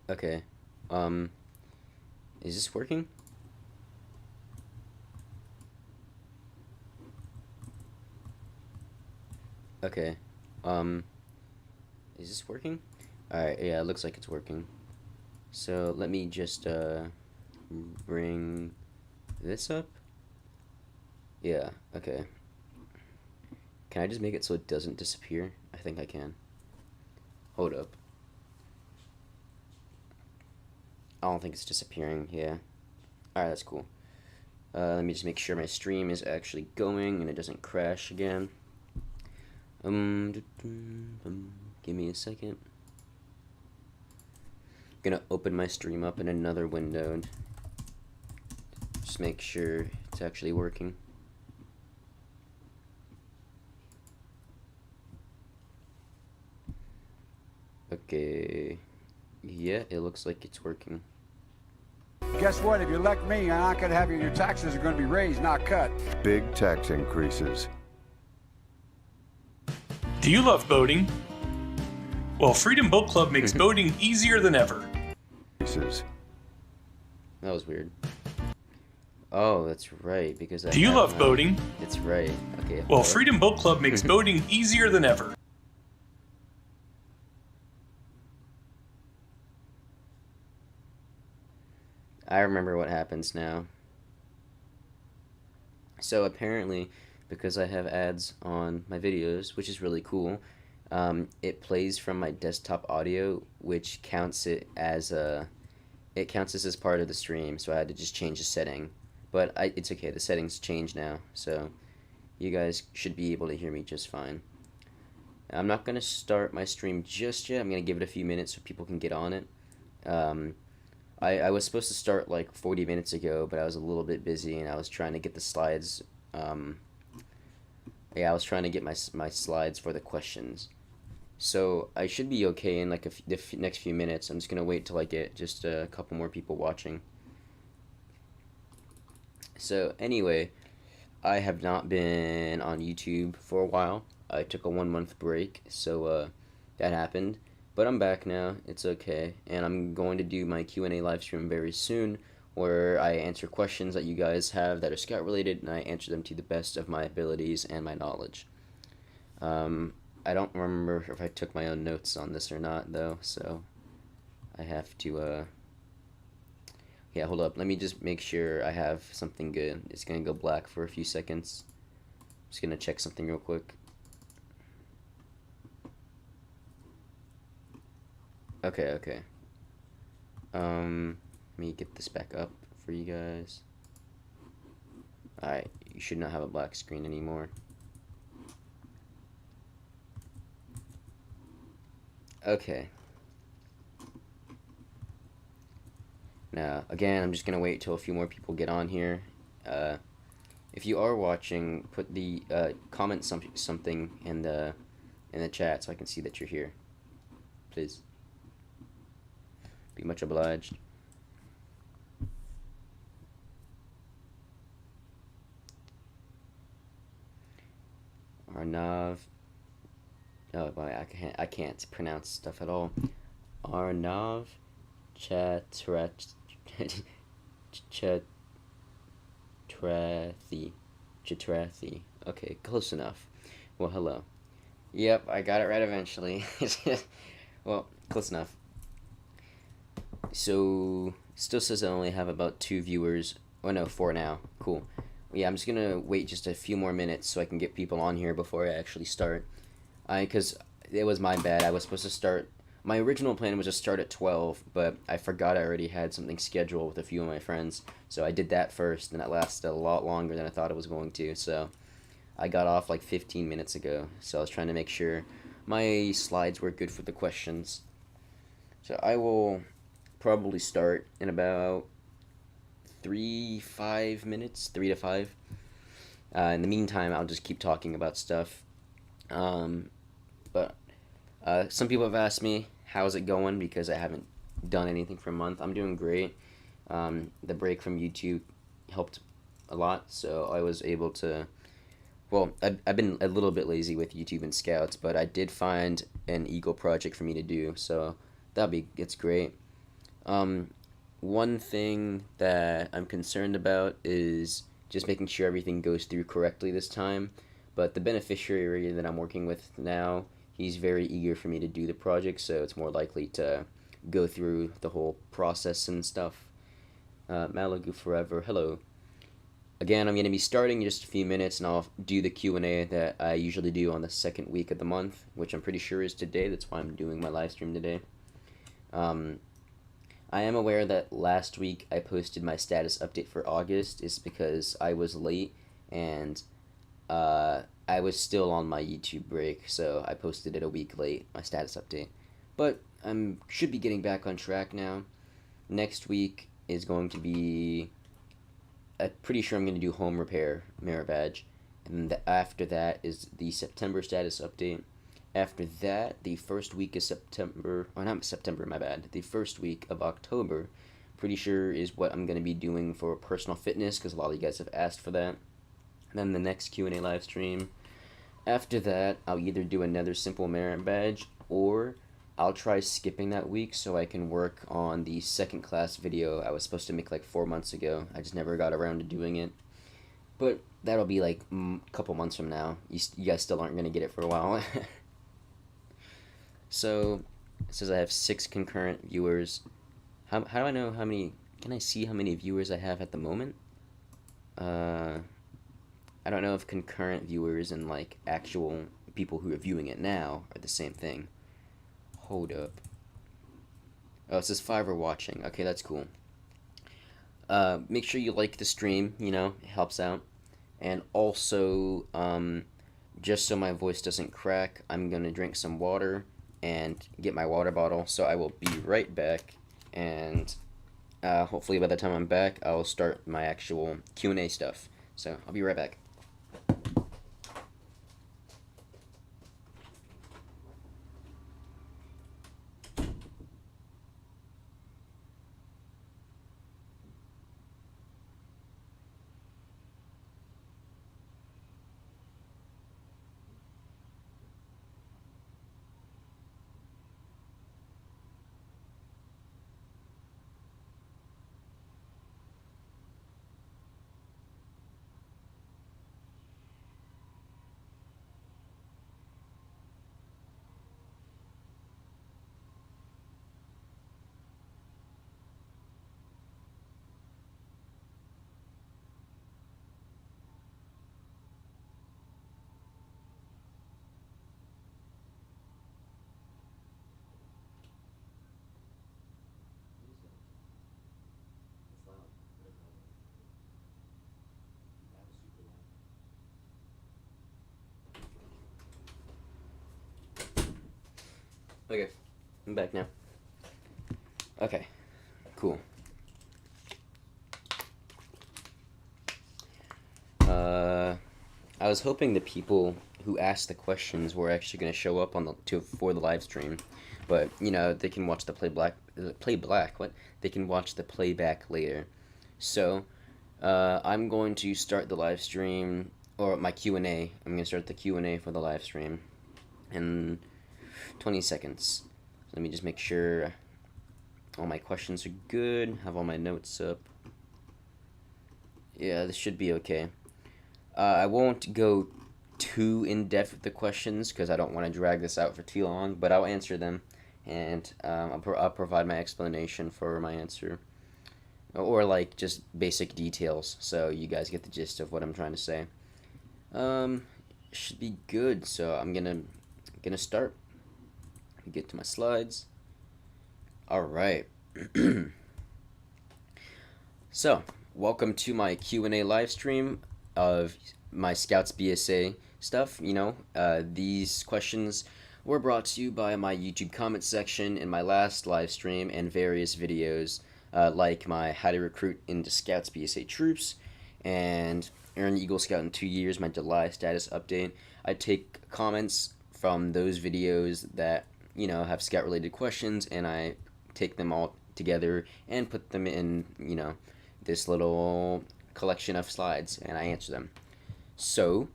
Okay. Is this working? Okay. Um, is this working? Alright, yeah, it looks like it's working. So let me just bring this up. Yeah, okay. Can I just make it so it doesn't disappear? I think I can. Hold up. I don't think it's disappearing, yeah. Alright, that's cool. Let me just make sure my stream is actually going and it doesn't crash again. Give me a second. I'm gonna open my stream up in another window and just make sure it's actually working. Okay. Yeah, it looks like it's working. Guess what? If you elect me, you're not going to have your taxes are going to be raised, not cut. Big tax increases. Do you love boating? Well, Freedom Boat Club makes boating easier than ever. Increases. That was weird. Oh, that's right, because I Do you have love boating? It's right. Okay. Well, Freedom Boat Club makes boating easier than ever. I remember what happens now. So apparently, because I have ads on my videos, which is really cool, it plays from my desktop audio, which counts it as as part of the stream. So I had to just change the setting, but it's okay. The settings changed now, so you guys should be able to hear me just fine. I'm not gonna start my stream just yet. I'm gonna give it a few minutes so people can get on it. I was supposed to start like 40 minutes ago, but I was a little bit busy and I was trying to get the slides. Yeah, I was trying to get my slides for the questions. So I should be okay in like the next few minutes. I'm just going to wait till I get just a couple more people watching. So anyway, I have not been on YouTube for a while. I took a 1-month break, so that happened. But I'm back now, it's okay, and I'm going to do my Q&A live stream very soon, where I answer questions that you guys have that are Scout related, and I answer them to the best of my abilities and my knowledge. I don't remember if I took my own notes on this or not, though, so I have to, yeah, hold up, let me just make sure I have something good. It's gonna go black for a few seconds. Just gonna check something real quick. Okay. Let me get this back up for you guys. Alright, you should not have a black screen anymore. Okay. Now, again, I'm just gonna wait till a few more people get on here. If you are watching, put the comment something in the chat so I can see that you're here. Please. Be much obliged. Arnav. Oh boy, I can't pronounce stuff at all. Arnav Chatrathi. Okay, close enough. Well, hello. Yep, I got it right eventually. Well, close enough. So, still says I only have about 2 viewers. Oh no, 4 now. Cool. Yeah, I'm just gonna wait just a few more minutes so I can get people on here before I actually start. Because it was my bad. I was supposed to start. My original plan was to start at 12, but I forgot I already had something scheduled with a few of my friends. So I did that first, and that lasted a lot longer than I thought it was going to. So I got off like 15 minutes ago. So I was trying to make sure my slides were good for the questions. So I will probably start in about 3 to 5 minutes. In the meantime, I'll just keep talking about stuff. But some people have asked me how's it going, because I haven't done anything for a month. I'm doing great. The break from YouTube helped a lot, so I was able to. Well, I've been a little bit lazy with YouTube and Scouts, but I did find an Eagle project for me to do, so it's great. One thing that I'm concerned about is just making sure everything goes through correctly this time. But the beneficiary that I'm working with now, he's very eager for me to do the project, so it's more likely to go through the whole process and stuff. Malibu Forever, hello. Again, I'm going to be starting in just a few minutes, and I'll do the Q&A that I usually do on the second week of the month, which I'm pretty sure is today. That's why I'm doing my live stream today. I am aware that last week I posted my status update for August is because I was late, and I was still on my YouTube break, so I posted it a week late, my status update. But I should be getting back on track now. Next week is going to be... I'm pretty sure I'm going to do home repair mirror badge, and after that is the September status update. After that, the first week of September, or not September, my bad, the first week of October, pretty sure is what I'm going to be doing for personal fitness, because a lot of you guys have asked for that. And then the next Q&A live stream. After that, I'll either do another simple merit badge, or I'll try skipping that week so I can work on the second class video I was supposed to make like 4 months ago. I just never got around to doing it. But that'll be like a couple months from now. You guys still aren't going to get it for a while. So, it says I have 6 concurrent viewers. How do I know how many... Can I see how many viewers I have at the moment? I don't know if concurrent viewers and like actual people who are viewing it now are the same thing. Hold up. Oh, it says 5 are watching. Okay, that's cool. Make sure you like the stream, it helps out. And also, just so my voice doesn't crack, I'm going to drink some water and get my water bottle. So I will be right back. And hopefully by the time I'm back, I'll start my actual Q&A stuff. So I'll be right back. Okay, I'm back now. Okay, cool. I was hoping the people who asked the questions were actually going to show up for the live stream, but they can watch the They can watch the playback later. So, I'm going to start the live stream, or my Q&A. I'm going to start the Q&A for the live stream in 20 seconds. Let me just make sure all my questions are good, have all my notes up. Yeah, this should be okay. I won't go too in-depth with the questions because I don't want to drag this out for too long, but I'll answer them, and I'll provide my explanation for my answer, or like just basic details, so you guys get the gist of what I'm trying to say. Should be good, so I'm gonna start. Get to my slides. All right. So, welcome to my Q&A live stream of my Scouts BSA stuff. These questions were brought to you by my YouTube comment section in my last live stream and various videos, like my How to Recruit into Scouts BSA Troops and Earn Eagle Scout in 2 years, my July status update. I take comments from those videos that have scout-related questions, and I take them all together and put them in, this little collection of slides, and I answer them. So,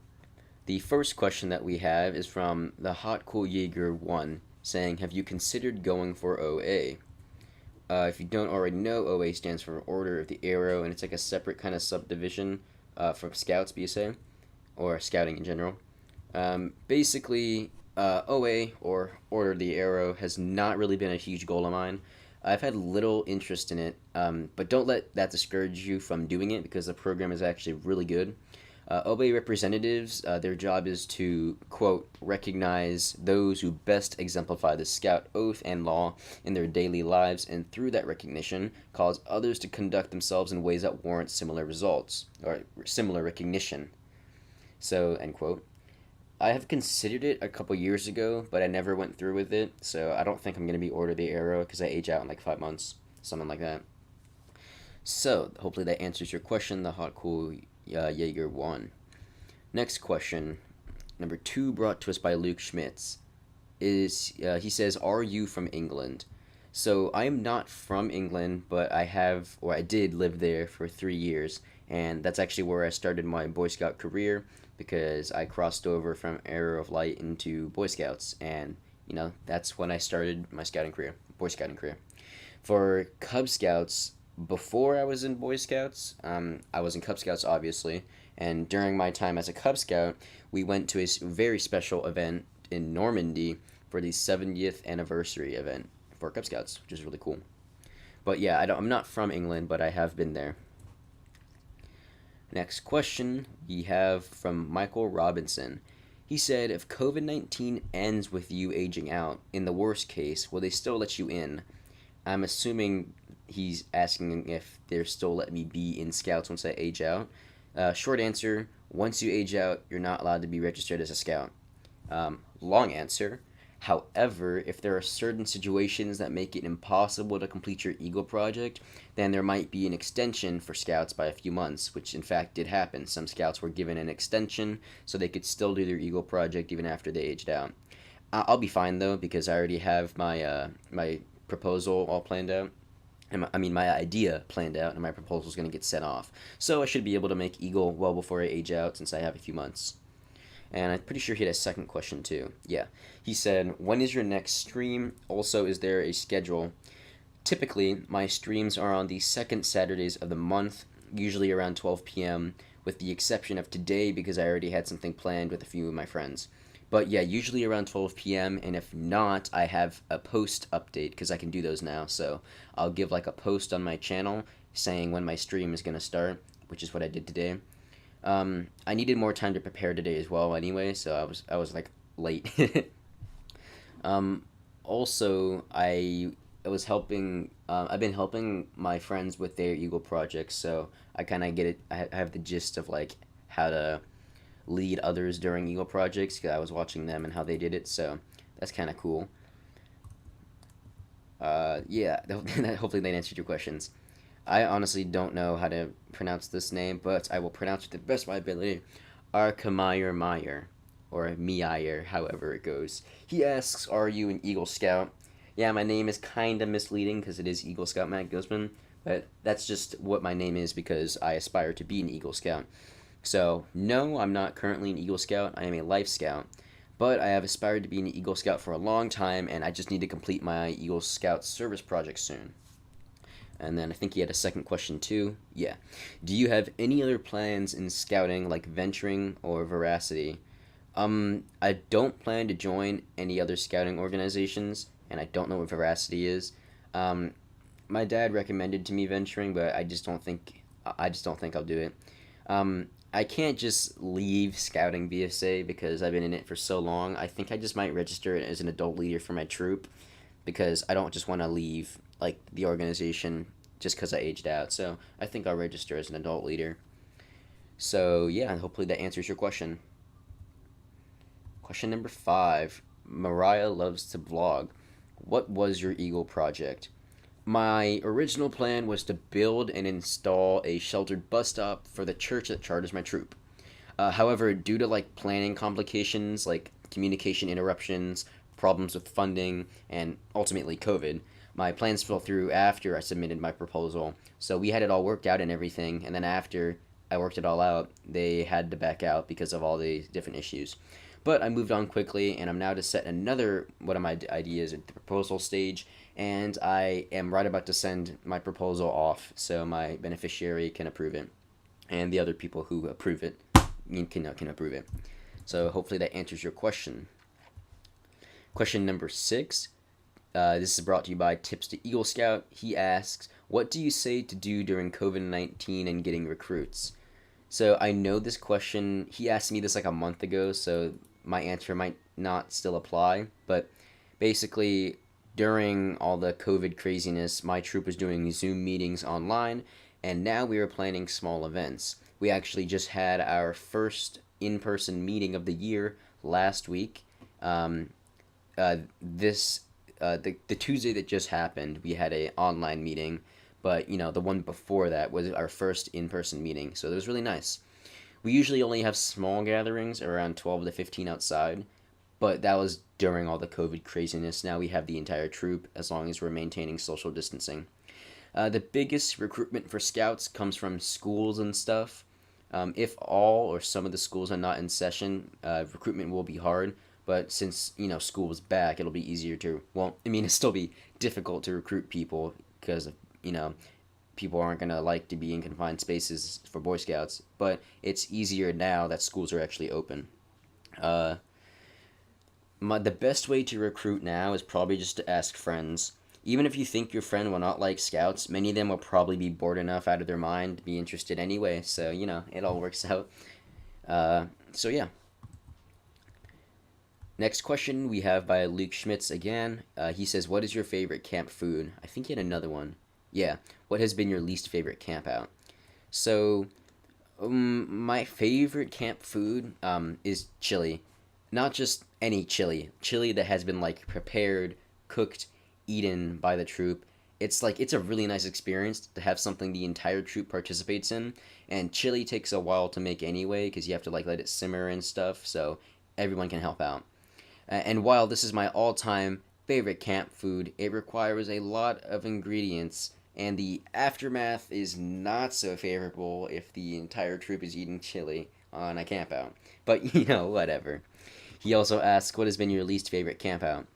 the first question that we have is from the Hot Cool Jaeger 1, saying, have you considered going for OA? If you don't already know, OA stands for Order of the Arrow, and it's like a separate kind of subdivision from Scouts, BSA, or Scouting in general. Basically, OA, or Order of the Arrow, has not really been a huge goal of mine. I've had little interest in it, but don't let that discourage you from doing it, because the program is actually really good. OA representatives, their job is to, quote, recognize those who best exemplify the Scout oath and law in their daily lives, and through that recognition, cause others to conduct themselves in ways that warrant similar results, or similar recognition. So, end quote. I have considered it a couple years ago, but I never went through with it, so I don't think I'm going to be Order the Arrow, because I age out in like 5 months, something like that. So, hopefully that answers your question, the Hot Cool Jaeger 1. Next question, number 2, brought to us by Luke Schmitz, is, he says, are you from England? So, I am not from England, but I did live there for 3 years, and that's actually where I started my Boy Scout career, because I crossed over from Arrow of Light into Boy Scouts, and, that's when I started my scouting career, Boy Scouting career. For Cub Scouts, before I was in Boy Scouts, I was in Cub Scouts, obviously, and during my time as a Cub Scout, we went to a very special event in Normandy for the 70th anniversary event for Cub Scouts, which is really cool. But yeah, I'm not from England, but I have been there. Next question we have from Michael Robinson. He said, if COVID-19 ends with you aging out, in the worst case, will they still let you in? I'm assuming he's asking if they're still letting me be in Scouts once I age out. Short answer, once you age out, you're not allowed to be registered as a Scout. Long answer, however, if there are certain situations that make it impossible to complete your Eagle project, then there might be an extension for Scouts by a few months, which in fact did happen. Some Scouts were given an extension so they could still do their Eagle project even after they aged out. I'll be fine though, because I already have my my proposal all planned out. My idea planned out, and my proposal is going to get sent off. So I should be able to make Eagle well before I age out, since I have a few months. And I'm pretty sure he had a second question too. Yeah. He said, when is your next stream? Also, is there a schedule? Typically, my streams are on the second Saturdays of the month, usually around 12 p.m., with the exception of today, because I already had something planned with a few of my friends. But yeah, usually around 12 p.m., and if not, I have a post update, because I can do those now, so I'll give like a post on my channel saying when my stream is going to start, which is what I did today. I needed more time to prepare today as well anyway, so I was like late. Also, I was helping, I've been helping my friends with their Eagle projects, so I kind of get it, I have the gist of like how to lead others during Eagle projects, because I was watching them and how they did it, so that's kind of cool. Yeah, hopefully that answered your questions. I honestly don't know how to pronounce this name, but I will pronounce it to the best of my ability. Rkmeier, or meier, however it goes. He asks, are you an Eagle Scout? Yeah, my name is kind of misleading, because it is Eagle Scout Matt Guzman, but that's just what my name is, because I aspire to be an Eagle Scout. So, no, I'm not currently an Eagle Scout, I am a Life Scout, but I have aspired to be an Eagle Scout for a long time, and I just need to complete my Eagle Scout service project soon. And then I think he had a second question too. Yeah. Do you have any other plans in scouting, like venturing or veracity? I don't plan to join any other scouting organizations, and I don't know what veracity is. My dad recommended to me venturing, but I just don't think I'll do it. I can't just leave scouting BSA because I've been in it for so long. I think I just might register it as an adult leader for my troop, because I don't just want to leave like the organization just because I aged out. So I think I'll register as an adult leader. So yeah, hopefully that answers your question. Question number 5. Mariah loves to vlog. What was your Eagle project? My original plan was to build and install a sheltered bus stop for the church that charters my troop. However, due to like planning complications, like communication interruptions, problems with funding and ultimately COVID, my plans fell through after I submitted my proposal. So we had it all worked out and everything, and then after I worked it all out, they had to back out because of all the different issues. But I moved on quickly, and I'm now to set another one of my ideas at the proposal stage, and I am right about to send my proposal off so my beneficiary can approve it, and the other people who approve it can approve it. So hopefully that answers your question. Question number 6. This is brought to you by Tips to Eagle Scout. He asks, what do you say to do during COVID-19 and getting recruits? So I know this question, he asked me this like a month ago, so my answer might not still apply, but basically during all the COVID craziness, my troop was doing Zoom meetings online, and now we are planning small events. We actually just had our first in-person meeting of the year last week. The Tuesday that just happened, we had a online meeting, but the one before that was our first in-person meeting, so it was really nice. We usually only have small gatherings, around 12 to 15 outside, but that was during all the COVID craziness. Now we have the entire troop, as long as we're maintaining social distancing. The biggest recruitment for scouts comes from schools and stuff. If all or some of the schools are not in session, recruitment will be hard. But since, school is back, it'll be easier to, it'll still be difficult to recruit people because, people aren't going to like to be in confined spaces for Boy Scouts. But it's easier now that schools are actually open. The best way to recruit now is probably just to ask friends. Even if you think your friend will not like Scouts, many of them will probably be bored enough out of their mind to be interested anyway. So, it all works out. So, yeah. Next question we have by Luke Schmitz again. He says, what is your favorite camp food? I think he had another one. Yeah. What has been your least favorite camp out? So, my favorite camp food is chili. Not just any chili. Chili that has been, prepared, cooked, eaten by the troop. It's a really nice experience to have something the entire troop participates in. And chili takes a while to make anyway, because you have to, let it simmer and stuff, so everyone can help out. And while this is my all-time favorite camp food, it requires a lot of ingredients, and the aftermath is not so favorable if the entire troop is eating chili on a camp out. But, whatever. He also asks, what has been your least favorite camp out?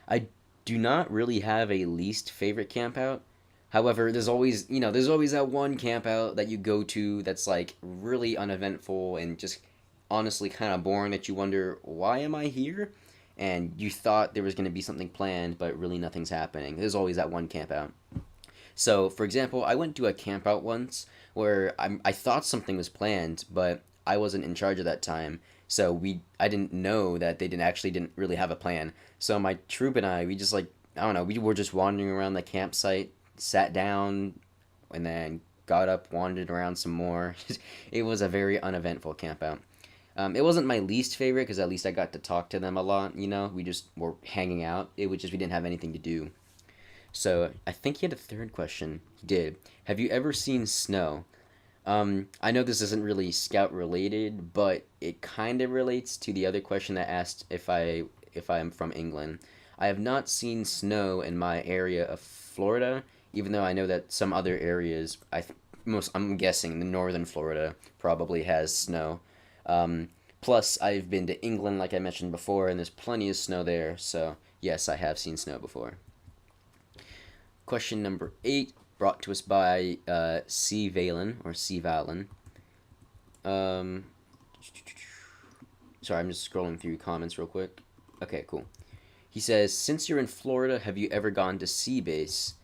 I do not really have a least favorite camp out. However, there's always that one camp out that you go to that's, really uneventful and just honestly kind of boring that you wonder, why am I here? And you thought there was going to be something planned, but really nothing's happening. There's always that one camp out. So, for example, I went to a camp out once where I thought something was planned, but I wasn't in charge at that time. So I didn't know that they didn't really have a plan. So my troop and I, we just we were just wandering around the campsite, sat down, and then got up, wandered around some more. It was a very uneventful camp out. It wasn't my least favorite because at least I got to talk to them a lot, We just were hanging out. It was just we didn't have anything to do. So I think he had a third question. He did. Have you ever seen snow? I know this isn't really Scout related, but it kind of relates to the other question that asked if I'm from England. I have not seen snow in my area of Florida, even though I know that some other areas, I'm guessing the northern Florida probably has snow. Plus, I've been to England, like I mentioned before, and there's plenty of snow there, so yes, I have seen snow before. Question number 8, brought to us by C. Valin, or C. Valin. Sorry, I'm just scrolling through comments real quick. Okay, cool. He says, since you're in Florida, have you ever gone to Sea Base?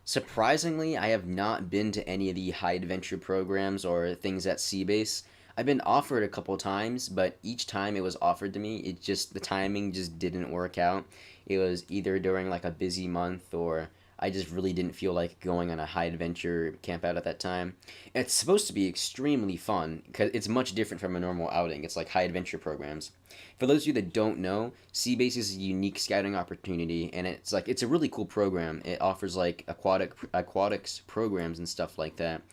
Surprisingly, I have not been to any of the high adventure programs or things at Sea Base. I've been offered a couple times, but each time it was offered to me, the timing just didn't work out. It was either during a busy month or I just really didn't feel like going on a high adventure camp out at that time. And it's supposed to be extremely fun because it's much different from a normal outing. It's like high adventure programs. For those of you that don't know, Sea Base is a unique scouting opportunity, and it's a really cool program. It offers aquatics programs and stuff like that.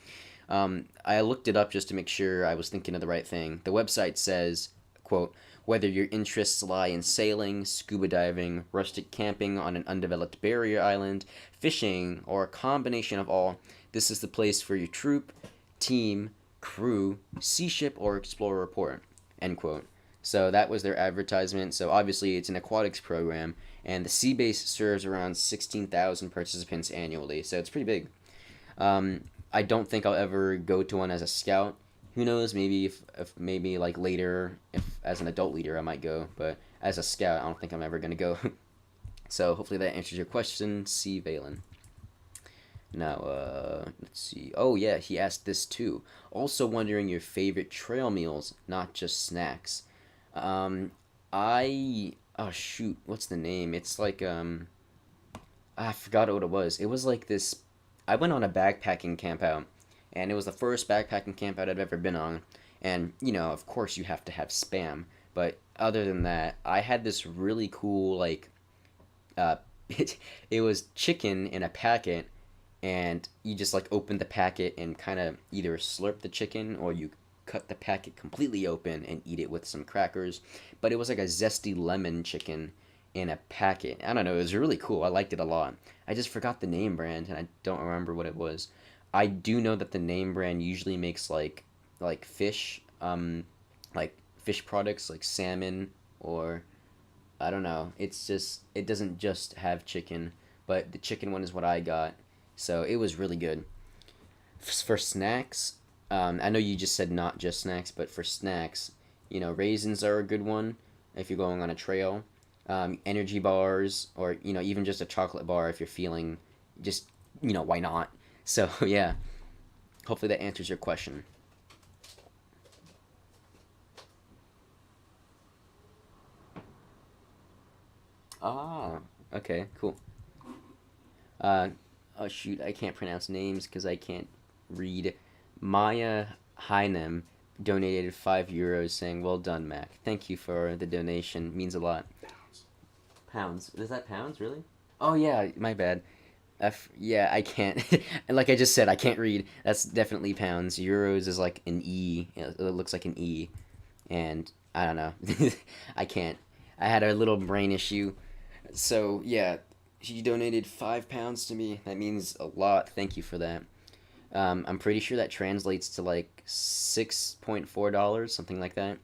I looked it up just to make sure I was thinking of the right thing. The website says quote, whether your interests lie in sailing, scuba diving, rustic camping on an undeveloped barrier island, fishing, or a combination of all, this is the place for your troop, team, crew, sea ship, or explorer report, end quote. So that was their advertisement. So obviously it's an aquatics program, and the sea base serves around 16,000 participants annually, so it's pretty big. I don't think I'll ever go to one as a scout. Who knows? Maybe if maybe like later, if as an adult leader I might go, but as a scout, I don't think I'm ever gonna go. So hopefully that answers your question. See Valin. Now, let's see. Oh yeah, he asked this too. Also wondering your favorite trail meals, not just snacks. Oh shoot, what's the name? It's like I forgot what it was. It was like this. I went on a backpacking camp out, and it was the first backpacking camp out I've ever been on. And of course, you have to have spam. But other than that, I had this really cool like, it was chicken in a packet, and you just like open the packet and kind of either slurp the chicken or you cut the packet completely open and eat it with some crackers. But it was like a zesty lemon chicken in a packet. I don't know, it was really cool. I liked it a lot. I just forgot the name brand and I don't remember what it was. I do know that the name brand usually makes like fish, like fish products like salmon, or I don't know. It's just, it doesn't just have chicken, but the chicken one is what I got. So it was really good. For snacks, I know you just said not just snacks, but for snacks, raisins are a good one if you're going on a trail. Energy bars, or even just a chocolate bar if you're feeling just, why not? So yeah, hopefully that answers your question. Ah, okay, cool. Oh shoot, I can't pronounce names because I can't read. Maya Heinem donated €5 saying, well done, Mac. Thank you for the donation. Means a lot. Pounds. Is that pounds, really? Oh yeah, my bad. Yeah, I can't. And like I just said, I can't read. That's definitely pounds. Euros is like an E. It looks like an E. And I don't know. I can't. I had a little brain issue. So yeah, she donated £5 to me. That means a lot. Thank you for that. I'm pretty sure that translates to like $6.4, something like that.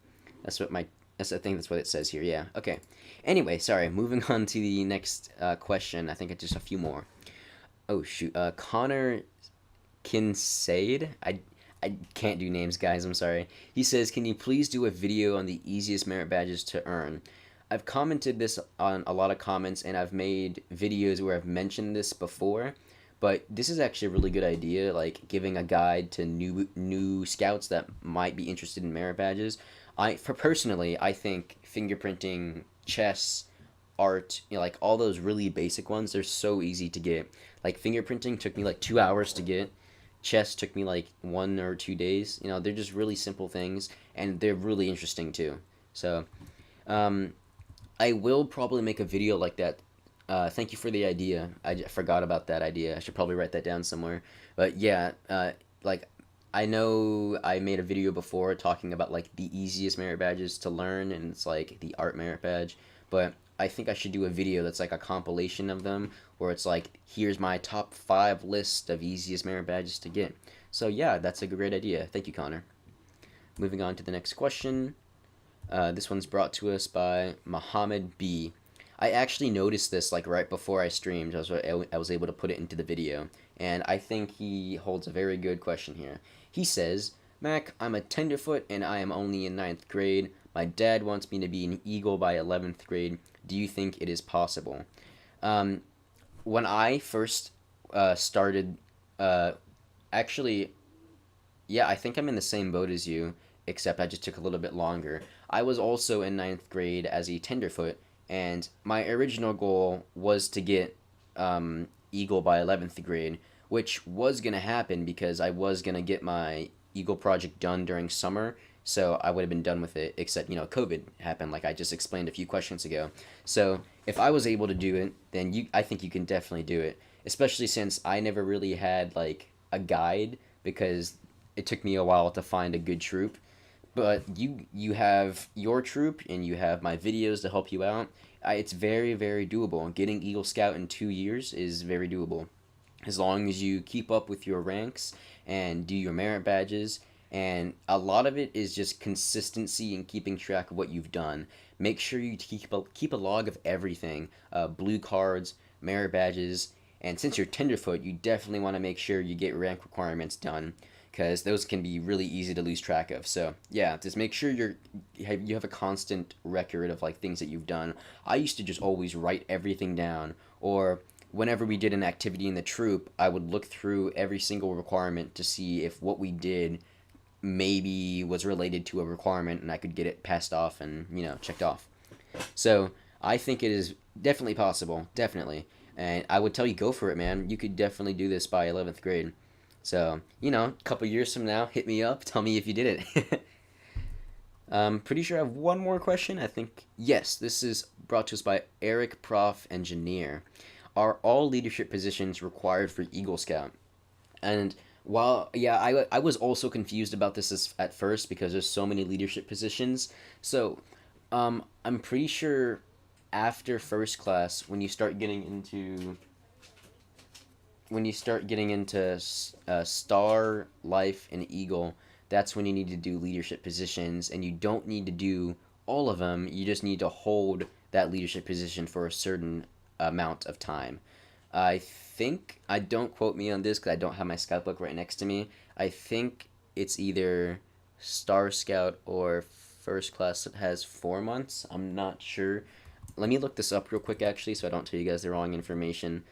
I think that's what it says here. Yeah. Okay. Anyway, sorry. Moving on to the next question. I think it's just a few more. Oh shoot. Connor Kincaid. I can't do names, guys. I'm sorry. He says, "Can you please do a video on the easiest merit badges to earn?" I've commented this on a lot of comments, and I've made videos where I've mentioned this before. But this is actually a really good idea, like giving a guide to new scouts that might be interested in merit badges. Personally, I think fingerprinting, chess, art, like all those really basic ones, they're so easy to get. Like fingerprinting took me like 2 hours to get. Chess took me like 1 or 2 days. They're just really simple things, and they're really interesting too. So, I will probably make a video like that. Thank you for the idea. I forgot about that idea. I should probably write that down somewhere. But yeah, like I know I made a video before talking about like the easiest merit badges to learn, and it's like the art merit badge. But I think I should do a video that's like a compilation of them, where it's like, here's my top 5 list of easiest merit badges to get. So yeah, that's a great idea. Thank you, Connor. Moving on to the next question. This one's brought to us by Mohammed B. I actually noticed this like right before I streamed. I was able to put it into the video, and I think he holds a very good question here. He says, "Mac, I'm a tenderfoot and I am only in 9th grade. My dad wants me to be an eagle by 11th grade. Do you think it is possible?" When I first started, actually, yeah, I think I'm in the same boat as you, except I just took a little bit longer. I was also in 9th grade as a tenderfoot, and my original goal was to get Eagle by 11th grade, which was going to happen because I was going to get my Eagle project done during summer, so I would have been done with it, except, COVID happened, like I just explained a few questions ago. So if I was able to do it, then I think you can definitely do it, especially since I never really had, like, a guide, because it took me a while to find a good troop. But you have your troop and you have my videos to help you out. It's very, very doable. Getting Eagle Scout in 2 years is very doable, as long as you keep up with your ranks and do your merit badges. And a lot of it is just consistency and keeping track of what you've done. Make sure you keep a log of everything, blue cards, merit badges, and since you're tenderfoot, you definitely want to make sure you get rank requirements done, because those can be really easy to lose track of. So yeah, just make sure you have a constant record of like things that you've done. I used to just always write everything down, or whenever we did an activity in the troop, I would look through every single requirement to see if what we did maybe was related to a requirement and I could get it passed off and, checked off. So I think it is definitely possible, definitely. And I would tell you, go for it, man. You could definitely do this by 11th grade. So, a couple years from now, hit me up, tell me if you did it. I'm pretty sure I have one more question. I think, yes, this is brought to us by Eric Prof Engineer. Are all leadership positions required for Eagle Scout? And while, yeah, I was also confused about this at first because there's so many leadership positions. So, I'm pretty sure after first class, when you start getting into Star, Life, and Eagle, that's when you need to do leadership positions, and you don't need to do all of them. You just need to hold that leadership position for a certain amount of time. I think, don't quote me on this because I don't have my scout book right next to me. I think it's either Star Scout or first class that has 4 months. I'm not sure. Let me look this up real quick actually, so I don't tell you guys the wrong information.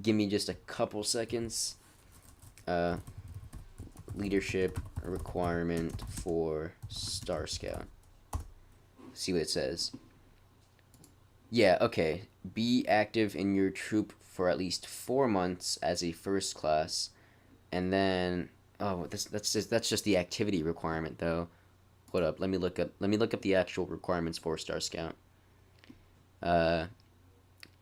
Give me just a couple seconds. Leadership requirement for Star Scout. See what it says. Yeah, okay. Be active in your troop for at least 4 months as a first class, and then that's just the activity requirement though. Hold up, let me look up the actual requirements for Star Scout.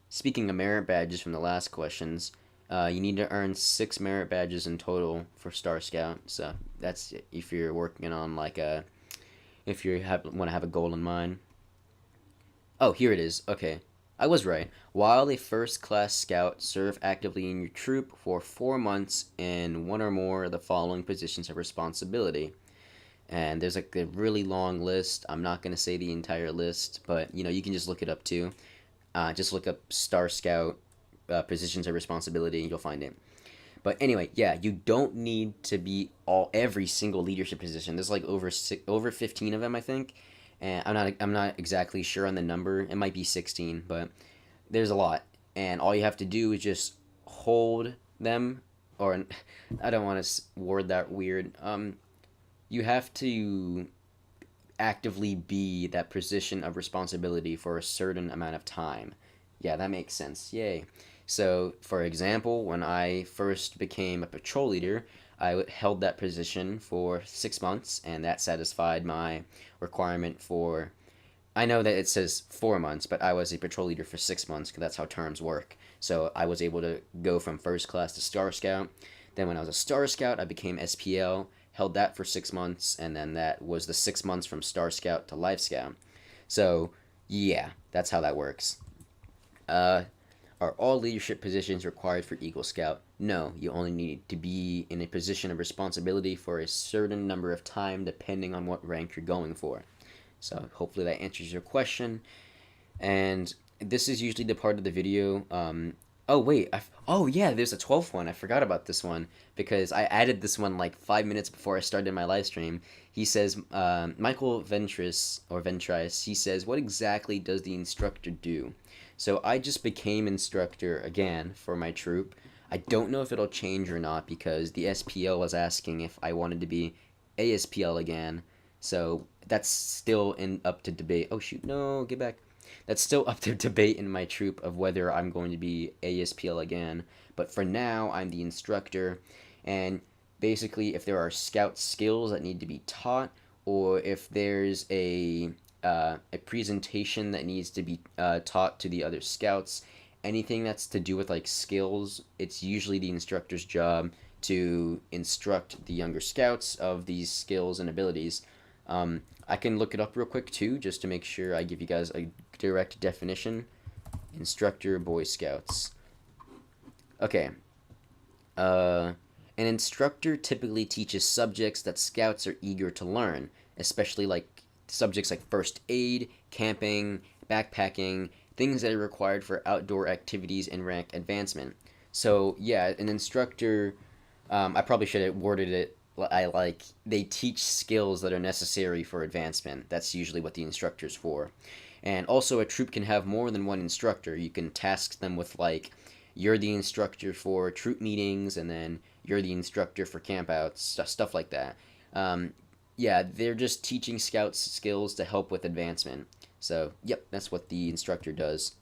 Speaking of merit badges from the last questions, you need to earn 6 merit badges in total for Star Scout. So that's if you're working on if you want to have a goal in mind. Oh, here it is. Okay, I was right. While a first class scout, serve actively in your troop for 4 months in one or more of the following positions of responsibility. And there's a really long list. I'm not going to say the entire list, but you can just look it up too. Just look up Star Scout positions of responsibility and you'll find it. But anyway, yeah, you don't need to be every single leadership position. There's like over 15 of them, I think. And I'm not exactly sure on the number. It might be 16, but there's a lot. And all you have to do is just hold them, or I don't want to word that weird. You have to actively be that position of responsibility for a certain amount of time. Yeah, that makes sense. Yay. So, for example, when I first became a patrol leader, I held that position for 6 months, and that satisfied my requirement for... I know that it says 4 months, but I was a patrol leader for 6 months, because that's how terms work. So I was able to go from first class to Star Scout. Then when I was a Star Scout, I became SPL, held that for 6 months, and then that was the 6 months from Star Scout to Life Scout. So, yeah, that's how that works. Are all leadership positions required for Eagle Scout? No, you only need to be in a position of responsibility for a certain number of time depending on what rank you're going for. So hopefully that answers your question. And this is usually the part of the video. Oh wait, yeah, there's a 12th one. I forgot about this one because I added this one like 5 minutes before I started my live stream. He says, Michael Ventrice, he says, what exactly does the instructor do? So I just became instructor again for my troop. I don't know if it'll change or not because the SPL was asking if I wanted to be ASPL again. So that's still up to debate. Oh shoot, no, get back. That's still up to debate in my troop of whether I'm going to be ASPL again. But for now, I'm the instructor. And basically, if there are scout skills that need to be taught, or if there's a presentation that needs to be taught to the other scouts, anything that's to do with like skills, it's usually the instructor's job to instruct the younger scouts of these skills and abilities. I can look it up real quick too, just to make sure I give you guys a direct definition. Instructor Boy Scouts. Okay. An instructor typically teaches subjects that scouts are eager to learn, especially like subjects like first aid, camping, backpacking, things that are required for outdoor activities and rank advancement. So yeah, an instructor, I probably should have worded it they teach skills that are necessary for advancement. That's usually what the instructor's for. And also a troop can have more than one instructor. You can task them with like, you're the instructor for troop meetings, and then you're the instructor for campouts, stuff like that. Yeah, they're just teaching scouts skills to help with advancement. So, yep, that's what the instructor does.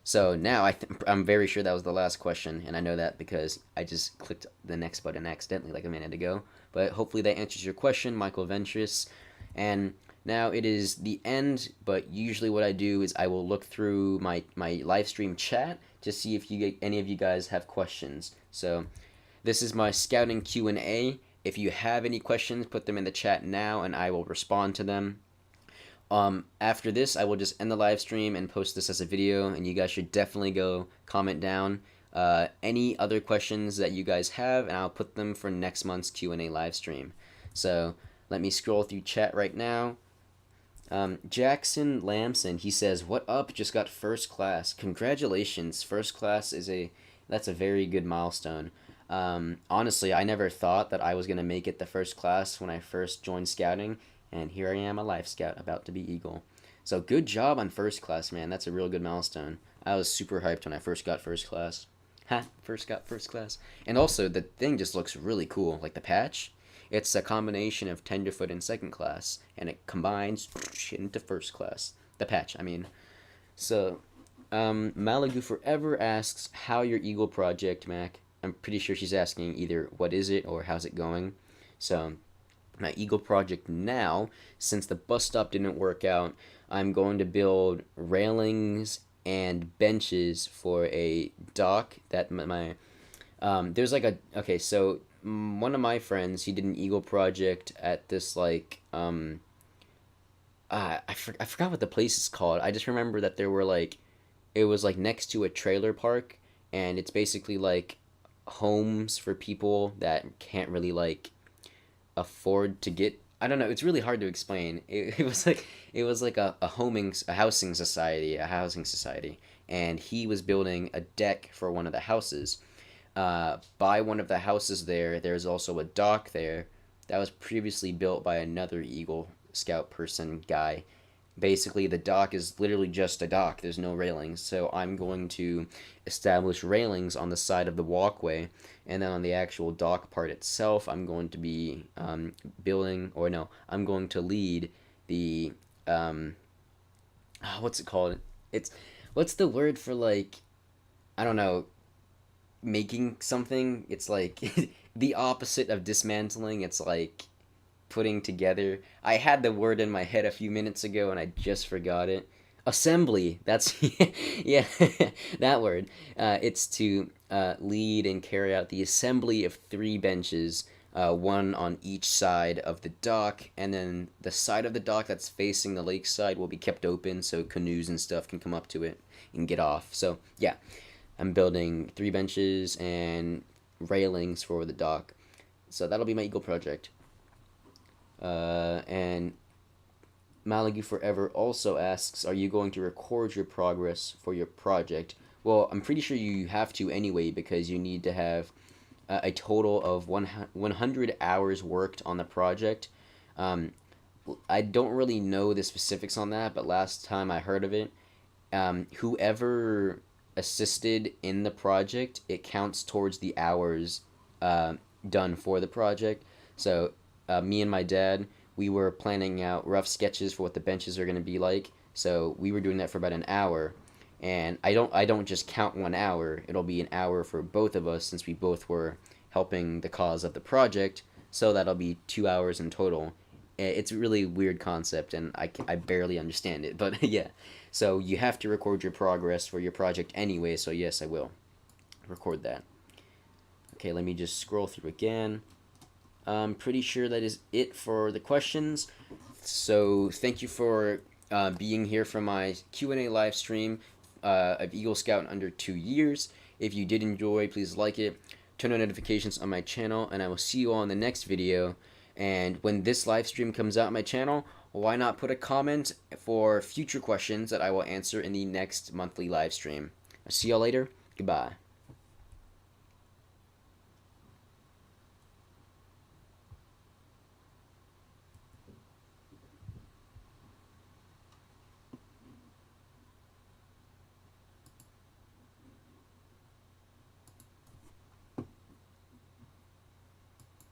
So now I'm very sure that was the last question, and I know that because I just clicked the next button accidentally like a minute ago. But hopefully that answers your question, Michael Ventrice. And now it is the end, but usually what I do is I will look through my live stream chat to see if any of you guys have questions. So this is my scouting Q&A. If you have any questions, put them in the chat now, and I will respond to them. After this, I will just end the live stream and post this as a video, and you guys should definitely go comment down any other questions that you guys have, and I'll put them for next month's Q&A live stream. So let me scroll through chat right now. Jackson Lamson, he says, "What up? Just got first class. Congratulations. First class that's a very good milestone." Honestly, I never thought that I was going to make it the first class when I first joined scouting, and here I am, a life scout, about to be Eagle. So good job on first class, man. That's a real good milestone. I was super hyped when I first got first class. First got first class. And also, the thing just looks really cool. Like the patch, it's a combination of tenderfoot and second class, and it combines into first class. The patch, I mean. So, Malibu Forever asks, how your Eagle project, Mac? I'm pretty sure she's asking either what is it or how's it going. So, my Eagle project now, since the bus stop didn't work out, I'm going to build railings and benches for a dock that there's like okay, so one of my friends, he did an Eagle project at this like I forgot what the place is called. I just remember that there were like, it was like next to a trailer park, and it's basically like homes for people that can't really like afford to get, I don't know, it's really hard to explain. It was like a housing society, and he was building a deck for one of the houses. By one of the houses there's also a dock there that was previously built by another Eagle Scout person guy. Basically, the dock is literally just a dock. There's no railings. So I'm going to establish railings on the side of the walkway, and then on the actual dock part itself, I'm going to be I'm going to lead the what's it called? What's the word for, like, I don't know, making something? It's like the opposite of dismantling. It's like putting together. I had the word in my head a few minutes ago and I just forgot it. Assembly. That's yeah, that word. It's to lead and carry out the assembly of 3 benches, one on each side of the dock, and then the side of the dock that's facing the lakeside will be kept open so canoes and stuff can come up to it and get off. So yeah, I'm building 3 benches and railings for the dock. So that'll be my Eagle project. And Malibu Forever also asks, are you going to record your progress for your project? Well, I'm pretty sure you have to anyway, because you need to have a total of 100 hours worked on the project. I don't really know the specifics on that, but last time I heard of it, whoever assisted in the project, it counts towards the hours done for the project. So me and my dad, we were planning out rough sketches for what the benches are going to be like. So we were doing that for about an hour. And I don't just count 1 hour. It'll be an hour for both of us, since we both were helping the cause of the project. So that'll be 2 hours in total. It's a really weird concept, and I barely understand it. But yeah, so you have to record your progress for your project anyway. So yes, I will record that. Okay, let me just scroll through again. I'm pretty sure that is it for the questions. So thank you for being here for my Q&A live stream of Eagle Scout in under 2 years. If you did enjoy, please like it, turn on notifications on my channel, and I will see you all in the next video. And when this live stream comes out on my channel, why not put a comment for future questions that I will answer in the next monthly live stream. I'll see y'all later. Goodbye.